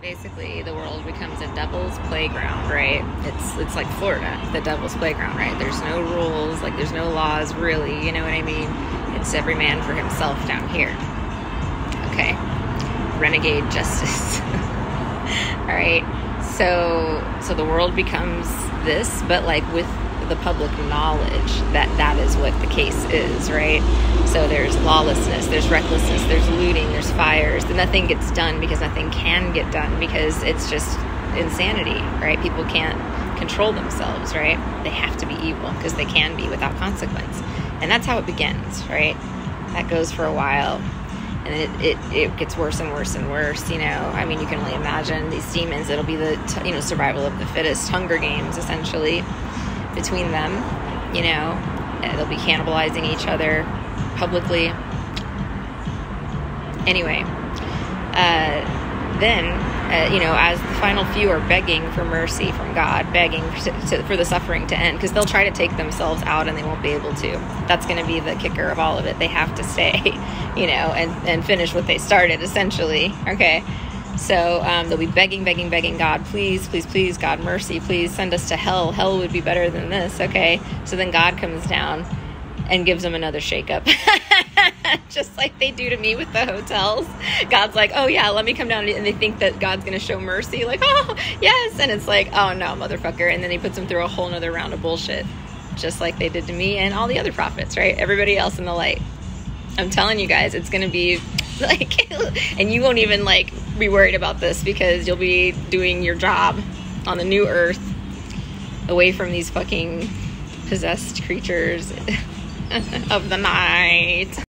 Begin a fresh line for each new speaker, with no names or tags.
Basically, the world becomes a devil's playground, right? It's like Florida, the devil's playground, right? There's no rules, like there's no laws, really, you know what I mean? It's every man for himself down here. Okay, renegade justice. All right, so the world becomes this, but like with the public knowledge that that is what the case is, right? So there's lawlessness, there's recklessness, there's looting, there's fires, and nothing gets done because nothing can get done because it's just insanity, right? People can't control themselves, right? They have to be evil because they can be without consequence. And that's how it begins, right? That goes for a while. And it gets worse and worse and worse, you know. I mean, you can only imagine these demons. It'll be the, survival of the fittest, Hunger Games, essentially, between them, you know. They'll be cannibalizing each other publicly. Anyway, then, as the final few are begging for mercy from God, begging for the suffering to end, because they'll try to take themselves out and they won't be able to. That's going to be the kicker of all of it. They have to stay, and finish what they started, essentially. Okay. So they'll be begging God, please, please, please, God, mercy, please send us to hell. Hell would be better than this, okay? So then God comes down and gives them another shakeup. Just like they do to me with the hotels. God's like, oh yeah, let me come down. And they think that God's going to show mercy. Like, oh, yes. And it's like, oh no, motherfucker. And then he puts them through a whole nother round of bullshit. Just like they did to me and all the other prophets, right? Everybody else in the light. I'm telling you guys, it's going to be like, and you won't even like be worried about this because you'll be doing your job on the new earth away from these fucking possessed creatures of the night.